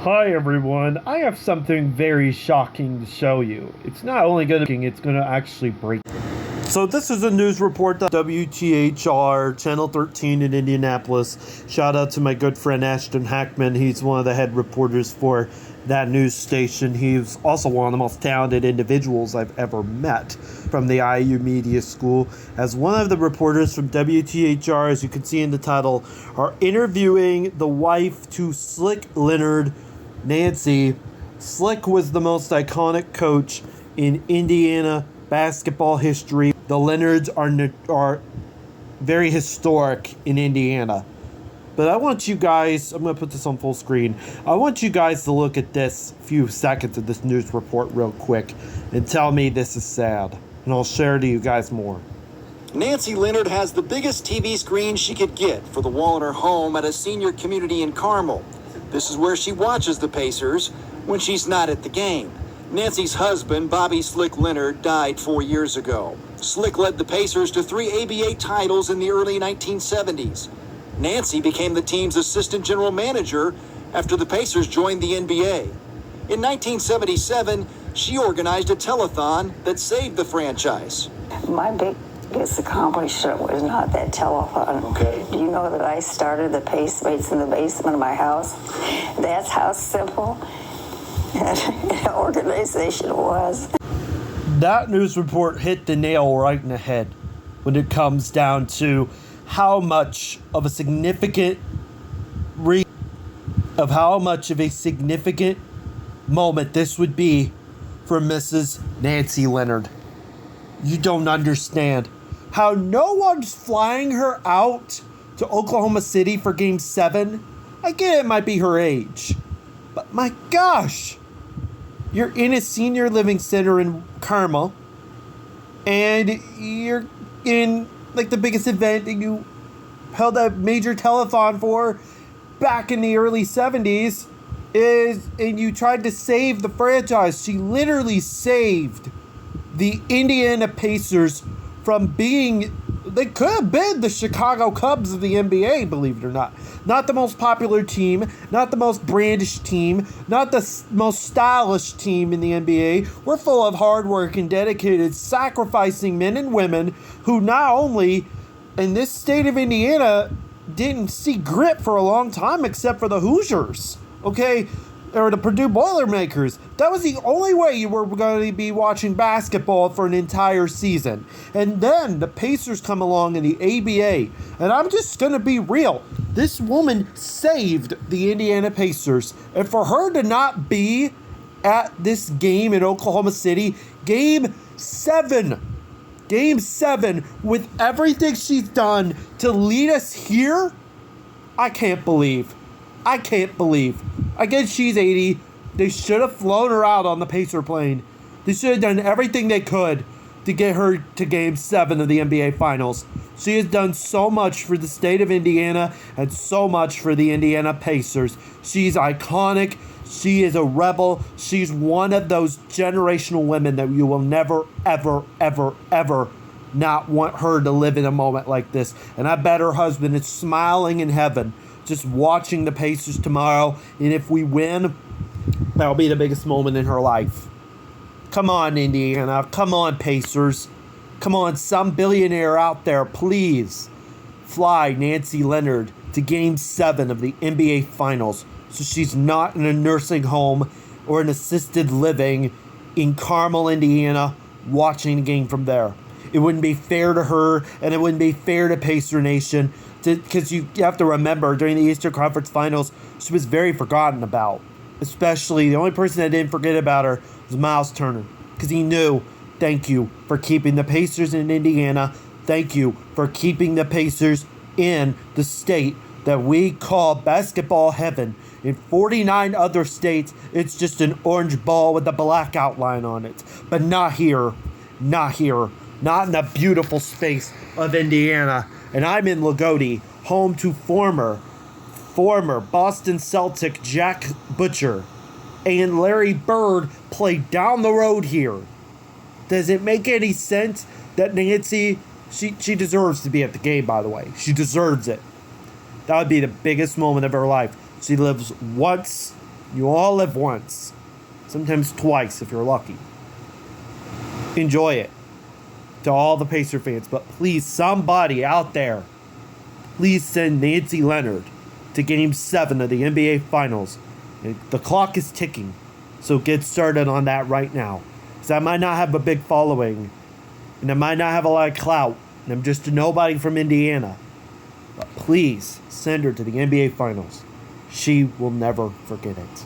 Hi everyone, I have something very shocking to show you. It's not only it's going to actually break. So this is a news report that WTHR, Channel 13 in Indianapolis. Shout out to my good friend Ashton Hackman. He's one of the head reporters for that news station. He's also one of the most talented individuals I've ever met from the IU Media School. As one of the reporters from WTHR, as you can see in the title, are interviewing the wife to Slick Leonard, Nancy. Slick was the most iconic coach in Indiana basketball history. The Leonards are very historic in Indiana. But I want you guys, I'm going to put this on full screen. I want you guys to look at this few seconds of this news report real quick and tell me this is sad. And I'll share to you guys more. Nancy Leonard has the biggest TV screen she could get for the wall in her home at a senior community in Carmel. This is where she watches the Pacers when she's not at the game. Nancy's husband, Bobby Slick Leonard, died 4 years ago. Slick led the Pacers to 3 ABA titles in the early 1970s. Nancy became the team's assistant general manager after the Pacers joined the NBA. In 1977, she organized a telethon that saved the franchise. My biggest accomplishment was not that telethon. Okay. Do you know that I started the Pacemates in the basement of my house? That's how simple an organization was. That news report hit the nail right in the head when it comes down to how much of a significant moment this would be for Mrs. Nancy Leonard. You don't understand how no one's flying her out to Oklahoma City for Game 7. I get it might be her age, but my gosh, you're in a senior living center in Carmel, and you're in like the biggest event that you held a major telethon for back in the early 70s and you tried to save the franchise. She literally saved the Indiana Pacers from being, they could have been the Chicago Cubs of the NBA, believe it or not. Not the most popular team, not the most brandish team, not the most stylish team in the NBA. We're full of hard-working, dedicated, sacrificing men and women who not only in this state of Indiana didn't see grit for a long time except for the Hoosiers, okay? Or the Purdue Boilermakers. That was the only way you were going to be watching basketball for an entire season. And then the Pacers come along in the ABA. And I'm just going to be real. This woman saved the Indiana Pacers. And for her to not be at this game in Oklahoma City, Game 7, with everything she's done to lead us here, I can't believe. I guess she's 80. They should have flown her out on the Pacer plane. They should have done everything they could to get her to Game 7 of the NBA Finals. She has done so much for the state of Indiana and so much for the Indiana Pacers. She's iconic. She is a rebel. She's one of those generational women that you will never, ever, ever, ever not want her to live in a moment like this. And I bet her husband is smiling in heaven just watching the Pacers tomorrow. And if we win, that'll be the biggest moment in her life. Come on, Indiana. Come on, Pacers. Come on, some billionaire out there, please fly Nancy Leonard to Game 7 of the NBA Finals so she's not in a nursing home or an assisted living in Carmel, Indiana, watching the game from there. It wouldn't be fair to her, and it wouldn't be fair to Pacer Nation, because you have to remember, during the Eastern Conference Finals, she was very forgotten about. Especially, the only person that didn't forget about her was Miles Turner, because he knew, thank you for keeping the Pacers in Indiana. Thank you for keeping the Pacers in the state that we call basketball heaven. In 49 other states, it's just an orange ball with a black outline on it. But not here. Not here. Not in the beautiful space of Indiana. And I'm in Lagodi, home to former Boston Celtic Jack Butcher and Larry Bird played down the road here. Does it make any sense that Nancy, she deserves to be at the game, by the way. She deserves it. That would be the biggest moment of her life. She lives once You all live once. Sometimes twice if you're lucky. Enjoy it. To all the Pacer fans. But please, somebody out there, please send Nancy Leonard to Game 7 of the NBA Finals. The clock is ticking. So get started on that right now. Because I might not have a big following. And I might not have a lot of clout. And I'm just a nobody from Indiana. But please send her to the NBA Finals. She will never forget it.